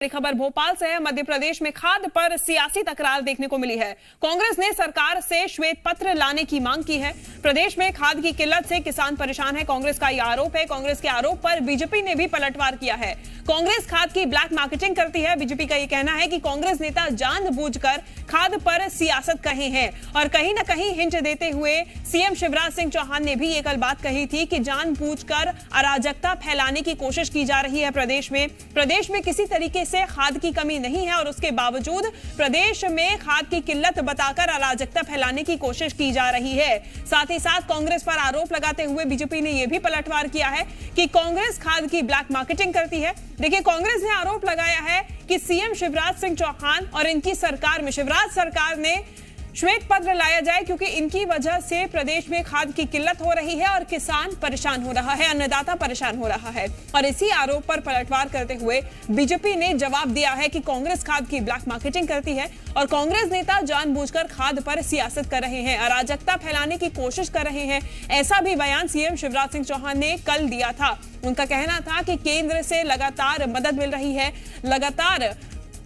खबर भोपाल से है। मध्य प्रदेश में खाद पर सियासी तकरार देखने को मिली है। कांग्रेस ने सरकार से श्वेत पत्र लाने की मांग की है। प्रदेश में खाद की किल्लत से किसान परेशान है, कांग्रेस का यह आरोप है। कांग्रेस के आरोप पर बीजेपी ने भी पलटवार किया है। कांग्रेस खाद की ब्लैक मार्केटिंग करती है। बीजेपी का यह कहना है कि कांग्रेस नेता जानबूझकर खाद पर सियासत कहे हैं और कहीं न कहीं हिंट देते हुए सीएम शिवराज सिंह चौहान ने भी ये कल बात कही थी कि जानबूझकर अराजकता फैलाने की कोशिश की जा रही है। प्रदेश में किसी तरीके से खाद की कमी नहीं है और उसके बावजूद प्रदेश में खाद की किल्लत बताकर अराजकता फैलाने की कोशिश की जा रही है। साथ ही साथ कांग्रेस पर आरोप लगाते हुए बीजेपी ने यह भी पलटवार किया है कि कांग्रेस खाद की ब्लैक मार्केटिंग करती है। देखिए, कांग्रेस ने आरोप लगाया है कि सीएम शिवराज सिंह चौहान और इनकी सरकार में शिवराज सरकार ने श्वेत पत्र लाया जाए क्योंकि इनकी वजह से प्रदेश में खाद की किल्लत हो रही है और किसान परेशान हो रहा है, अन्नदाता परेशान हो रहा है। और इसी आरोप पर पलटवार करते हुए बीजेपी ने जवाब दिया है कि कांग्रेस खाद की ब्लैक मार्केटिंग करती है और कांग्रेस नेता जानबूझकर खाद पर सियासत कर रहे हैं, अराजकता फैलाने की कोशिश कर रहे हैं। ऐसा भी बयान सीएम शिवराज सिंह चौहान ने कल दिया था। उनका कहना था कि केंद्र से लगातार मदद मिल रही है, लगातार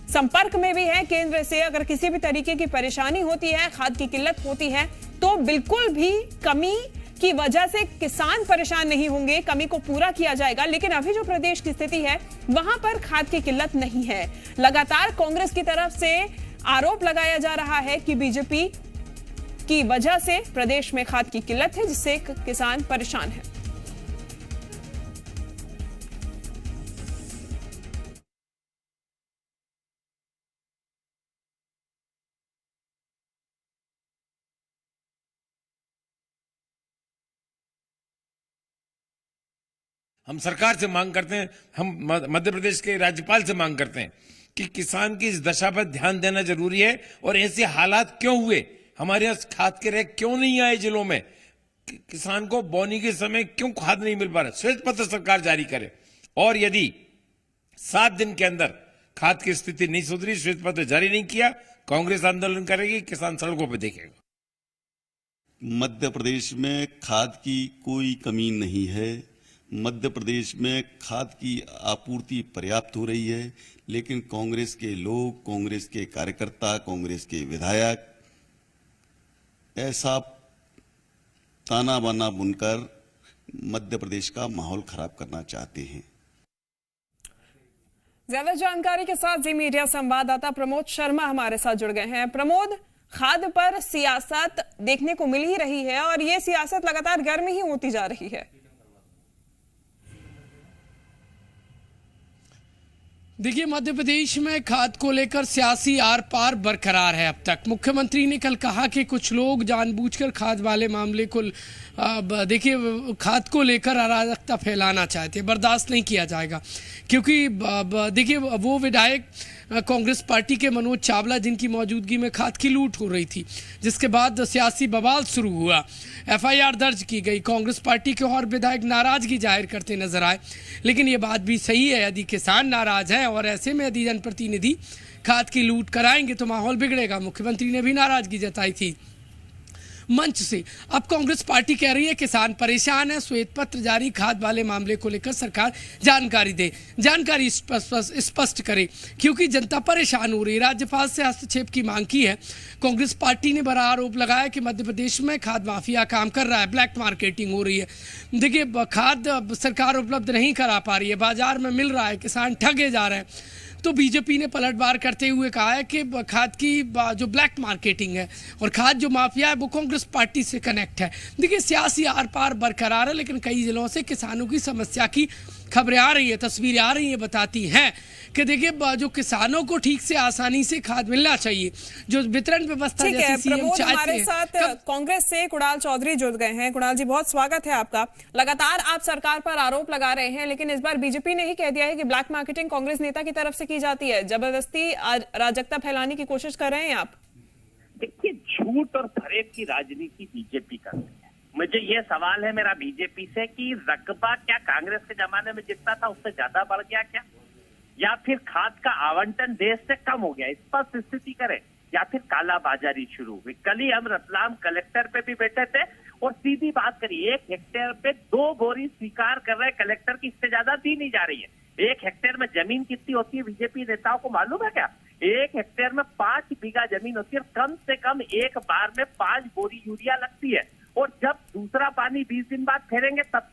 संपर्क में भी है केंद्र से। अगर किसी भी तरीके की परेशानी होती है, खाद की किल्लत होती है, तो बिल्कुल भी कमी की वजह से किसान परेशान नहीं होंगे, कमी को पूरा किया जाएगा। लेकिन अभी जो प्रदेश की स्थिति है वहां पर खाद की किल्लत नहीं है। लगातार कांग्रेस की तरफ से आरोप लगाया जा रहा है कि बीजेपी की वजह से प्रदेश में खाद की किल्लत है, जिससे किसान परेशान है। हम सरकार से मांग करते हैं, हम मध्य प्रदेश के राज्यपाल से मांग करते हैं कि किसान की इस दशा पर ध्यान देना जरूरी है। और ऐसे हालात क्यों हुए, हमारे यहाँ खाद के रैक क्यों नहीं आए जिलों में, किसान को बोनी के समय क्यों खाद नहीं मिल पा रहा, श्वेत पत्र सरकार जारी करे। और यदि 7 दिन के अंदर खाद की स्थिति नहीं सुधरी, श्वेत पत्र जारी नहीं किया, कांग्रेस आंदोलन करेगी, किसान सड़कों पर देखेगा। मध्य प्रदेश में खाद की कोई कमी नहीं है। मध्य प्रदेश में खाद की आपूर्ति पर्याप्त हो रही है, लेकिन कांग्रेस के लोग, कांग्रेस के कार्यकर्ता, कांग्रेस के विधायक ऐसा ताना बाना बुनकर मध्य प्रदेश का माहौल खराब करना चाहते हैं। ज्यादा जानकारी के साथ जी मीडिया संवाददाता प्रमोद शर्मा हमारे साथ जुड़ गए हैं। प्रमोद, खाद पर सियासत देखने को मिल ही रही है और ये सियासत लगातार गर्म ही होती जा रही है। देखिए, मध्य प्रदेश में खाद को लेकर सियासी आर पार बरकरार है। अब तक मुख्यमंत्री ने कल कहा कि कुछ लोग जानबूझकर खाद वाले मामले को देखिए खाद को लेकर अराजकता फैलाना चाहते हैं, बर्दाश्त नहीं किया जाएगा। क्योंकि देखिए वो विधायक कांग्रेस पार्टी के मनोज चावला जिनकी मौजूदगी में खाद की लूट हो रही थी, जिसके बाद सियासी बवाल शुरू हुआ, एफआईआर दर्ज की गई, कांग्रेस पार्टी के और विधायक नाराजगी जाहिर करते नजर आए। लेकिन ये बात भी सही है, यदि किसान नाराज हैं और ऐसे में यदि जनप्रतिनिधि खाद की लूट कराएंगे तो माहौल बिगड़ेगा। मुख्यमंत्री ने भी नाराजगी जताई थी मंच से। अब कांग्रेस पार्टी कह रही है किसान परेशान है, श्वेत पत्र जारी, खाद वाले मामले को लेकर सरकार जानकारी दे, जानकारी स्पष्ट करे, क्योंकि जनता परेशान हो रही है। राज्यपाल से हस्तक्षेप की मांग की है। कांग्रेस पार्टी ने बड़ा आरोप लगाया कि मध्य प्रदेश में खाद माफिया काम कर रहा है, ब्लैक मार्केटिंग हो रही है। देखिए, खाद सरकार उपलब्ध नहीं करा पा रही है, बाजार में मिल रहा है, किसान ठगे जा रहे हैं। तो बीजेपी ने पलटवार करते हुए कहा है कि खाद की जो ब्लैक मार्केटिंग है और खाद जो माफिया है वो कांग्रेस पार्टी से कनेक्ट है। देखिए, सियासी आर पार बरकरार है, लेकिन कई जिलों से किसानों की समस्या की खबरें आ रही है, तस्वीरें आ रही हैं, बताती हैं कि देखिए जो किसानों को ठीक से आसानी से खाद मिलना चाहिए, जो वितरण व्यवस्था जैसी सीएम चाहते हैं। हमारे साथ कांग्रेस से कुणाल चौधरी जुड़ गए हैं। कुणाल जी, बहुत स्वागत है आपका। लगातार आप सरकार पर आरोप लगा रहे हैं, लेकिन इस बार बीजेपी ने ही कह दिया है कि ब्लैक मार्केटिंग कांग्रेस नेता की तरफ से की जाती है, जबरदस्ती अराजकता फैलाने की कोशिश कर रहे हैं आप। देखिए, झूठ और फरेब की राजनीति बीजेपी करती है। मुझे ये सवाल है मेरा बीजेपी से कि रकबा क्या कांग्रेस के जमाने में जितना था उससे ज्यादा बढ़ गया क्या, या फिर खाद का आवंटन देश से कम हो गया, स्पष्ट स्थिति करें, या फिर काला बाजारी शुरू हुई। कल ही हम रतलाम कलेक्टर पे भी बैठे थे, और सीधी बात करिए, 1 हेक्टेयर पे 2 बोरी स्वीकार कर रहे कलेक्टर की, इससे ज्यादा दी नहीं जा रही है। 1 हेक्टेयर में जमीन कितनी होती है बीजेपी नेताओं को मालूम है क्या? 1 हेक्टेयर में 5 बीघा जमीन होती है, कम से कम एक बार में 5 बोरी यूरिया लगती है। और जब दूसरा पानी 20 दिन बाद फेरेंगे तब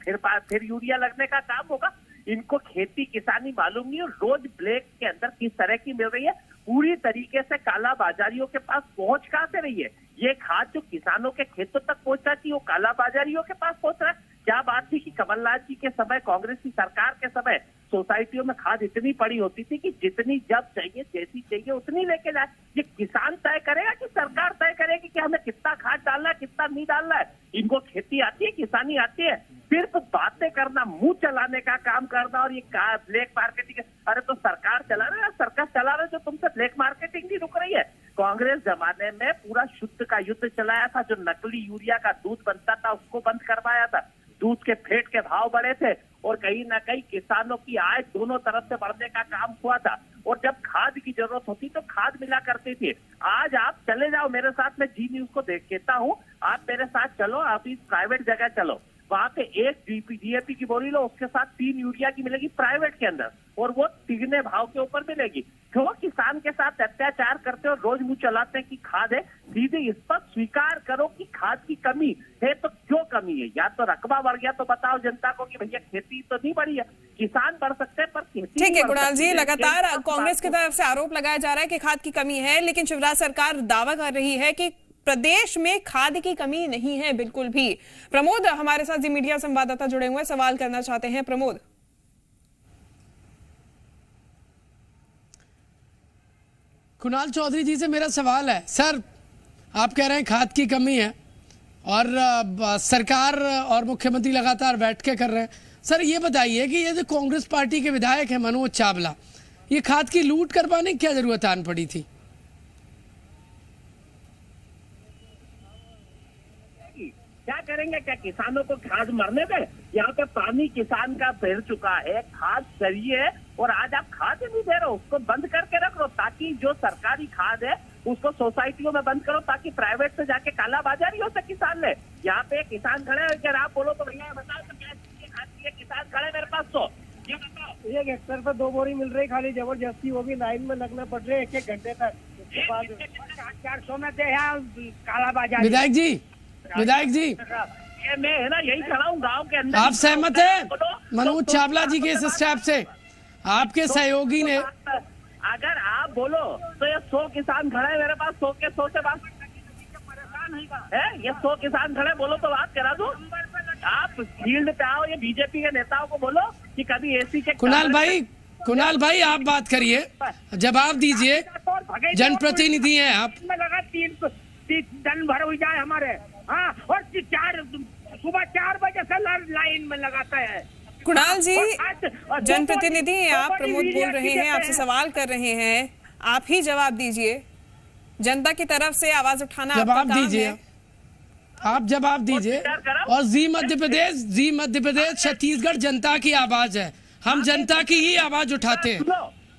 फिर यूरिया लगने का काम होगा। इनको खेती किसानी मालूम नहीं, और रोज ब्लैक के अंदर किस तरह की मिल रही है, पूरी तरीके से काला बाजारियों के पास पहुंच कहां से रही है? ये खाद जो किसानों के खेतों तक पहुंचना चाहिए वो काला बाजारियों के पास पहुंच रहा है। क्या बात थी कि कमलनाथ जी के समय, कांग्रेस की सरकार के समय सोसाइटियों में खाद इतनी पड़ी होती थी कि जितनी जब चाहिए जैसी चाहिए उतनी लेके जाए। ये किसान तय करेगा कि सरकार तय करेगी कि हमें कितना खाद डालना है, कितना नहीं डालना है? इनको खेती आती है, किसानी आती है, सिर्फ बातें करना, मुंह चलाने का काम करना। और ये ब्लैक मार्केटिंग, अरे तो सरकार चला रहे हैं, सरकार चला रहे, जो तुमसे ब्लैक मार्केटिंग नहीं रुक रही है। कांग्रेस जमाने में पूरा शुद्ध का युद्ध चलाया था, जो नकली यूरिया का दूध बनता था उसको बंद करवाया था, दूध के फेट के भाव बढ़े थे, और कहीं ना कहीं किसानों की आय दोनों तरफ से बढ़ने का काम हुआ था। और जब खाद की जरूरत होती तो खाद मिला करती थी। आज आप चले जाओ मेरे साथ, मैं जी न्यूज को देता हूँ, आप मेरे साथ चलो, आप इस प्राइवेट जगह चलो, वहां पे 1 DAP की बोरी लो, उसके साथ 3 यूरिया की मिलेगी प्राइवेट के अंदर, और वो तिगने भाव के ऊपर मिलेगी। क्यों किसान के साथ अत्याचार करते हो, रोज मुंह चलाते हैं कि खाद है? सीधे इस पर स्वीकार करो कि खाद की कमी है, तो क्यों कमी है? या तो रकबा बढ़ गया तो बताओ जनता को कि भैया खेती तो नहीं बढ़ी है, किसान बढ़ सकते हैं पर खेती। ठीक है कुणाल जी, लगातार कांग्रेस की तरफ से आरोप लगाया जा रहा है कि खाद की कमी है, लेकिन शिवराज सरकार दावा कर रही है कि प्रदेश में खाद की कमी नहीं है बिल्कुल भी। प्रमोद हमारे साथ जी मीडिया संवाददाता जुड़े हुए हैं, सवाल करना चाहते हैं। प्रमोद, कुणाल चौधरी जी से मेरा सवाल है, सर आप कह रहे हैं खाद की कमी है और सरकार और मुख्यमंत्री लगातार बैठ के कर रहे हैं। सर ये बताइए कि ये जो कांग्रेस पार्टी के विधायक है मनोज चावला, ये खाद की लूट करवाने की क्या जरूरत आन पड़ी थी? क्या करेंगे? क्या किसानों को खाद मरने दें? यहाँ पे पानी किसान का फैल चुका है, खाद चाहिए, और आज आप खाद नहीं दे रहे हो, उसको बंद करके रख लो, ताकि जो सरकारी खाद है उसको सोसाइटियों में बंद करो, ताकि प्राइवेट से जाके काला बाजारी हो से किसान ले। यहाँ पे किसान खड़े, अगर आप बोलो तो भैया बताओ तो क्या खाद चाहिए? किसान खड़े मेरे पास, तो ये बताओ। 1 हेक्टेयर पर 2 बोरी मिल रही खाली, जबरदस्ती, वो भी लाइन में लगना पड़ रहा है 1-1 घंटे तक। 400 में दे काला बाजार। विधायक जी ये मैं है ना यही खड़ा हूँ गाँव के अंदर। आप सहमत हैं मनोज चावला जी के इस स्टेप से? आपके सहयोगी ने, अगर आप बोलो तो ये 100 किसान खड़े मेरे पास, 100 के 100 से बात परेशान है। ये 100 किसान खड़े, बोलो तो बात करा दो। आप फील्ड पे आओ, ये बीजेपी के नेताओं को बोलो कि कभी एसी के। कुणाल भाई आप बात करिए, जवाब दीजिए, जनप्रतिनिधि हैं आप। लगा 3 टन भर हो जाए हमारे, हाँ, और सुबह 4 बजे से लाइन में लगाता है। कुणाल जी जनप्रतिनिधि हैं आप, प्रमोद बोल रहे हैं, आपसे सवाल कर रहे हैं, आप ही जवाब दीजिए। जनता की तरफ से आवाज उठाना जवाब दीजिए, आप जवाब दीजिए। और जी मध्य प्रदेश छत्तीसगढ़ जनता की आवाज है, हम जनता की ही आवाज उठाते हैं।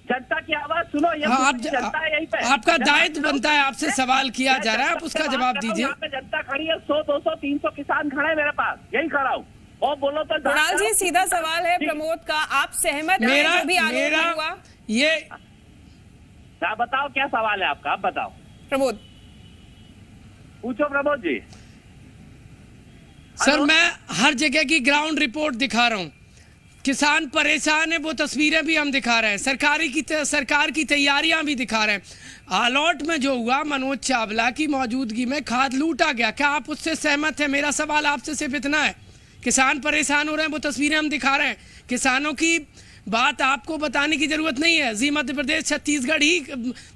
जनता की आवाज सुनो। ये जनता यहीं पे, आपका दायित्व बनता है, आपसे सवाल किया जा रहा है, आप उसका जवाब दीजिए। यहाँ पे जनता खड़ी है, 100, 200, 300 किसान खड़े मेरे पास, यही खड़ा हूँ, और बोलो तो। कुणाल जी सीधा सवाल है प्रमोद का, आप सहमत हैं जो भी आरोप हुआ? ये क्या बताओ, क्या सवाल है आपका, आप बताओ। प्रमोद पूछो प्रमोद जी। सर मैं हर जगह की ग्राउंड रिपोर्ट दिखा रहा हूँ, किसान परेशान है, वो तस्वीरें भी हम दिखा रहे हैं, सरकार की तैयारियां भी दिखा रहे हैं। आलॉट में जो हुआ, मनोज चावला की मौजूदगी में खाद लूटा गया, क्या आप उससे सहमत हैं? मेरा सवाल आपसे सिर्फ इतना है, किसान परेशान हो रहे हैं, वो तस्वीरें हम दिखा रहे हैं, किसानों की बात आपको बताने की जरूरत नहीं है। जी मध्य प्रदेश छत्तीसगढ़ ही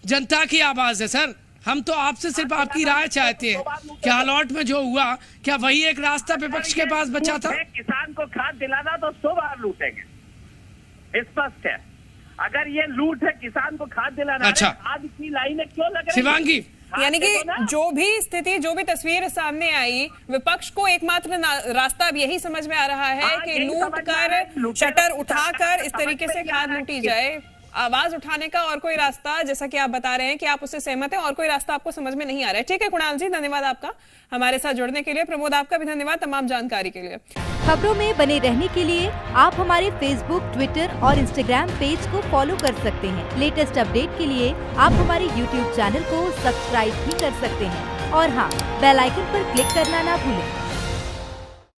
जनता की आवाज है। सर हम तो आपसे सिर्फ आपकी राय चाहते हैं कि आलॉट में जो हुआ, क्या वही एक रास्ता विपक्ष के पास बचा था? किसान को खाद दिलाना तो 100 बार लूटेंगे, स्पष्ट है। अगर ये लूट है किसान को खाद दिलाना, अच्छा, खाद की लाइनें क्यों लग रही? शिवांगी, यानी कि जो भी स्थिति, जो भी तस्वीर सामने आई, विपक्ष को एकमात्र रास्ता अब यही समझ में आ रहा है कि लूट कर, शटर उठाकर इस तरीके से खाद लूटी जाए। आवाज उठाने का और कोई रास्ता, जैसा कि आप बता रहे हैं कि आप उससे सहमत हैं, और कोई रास्ता आपको समझ में नहीं आ रहा है। ठीक है कुणाल जी, धन्यवाद आपका हमारे साथ जुड़ने के लिए। प्रमोद, आपका भी धन्यवाद तमाम जानकारी के लिए। खबरों में बने रहने के लिए आप हमारे फेसबुक, ट्विटर और इंस्टाग्राम पेज को फॉलो कर सकते हैं। लेटेस्ट अपडेट के लिए आप हमारे यूट्यूब चैनल को सब्सक्राइब भी कर सकते हैं और हाँ, बेल आइकन पर क्लिक करना ना भूलें।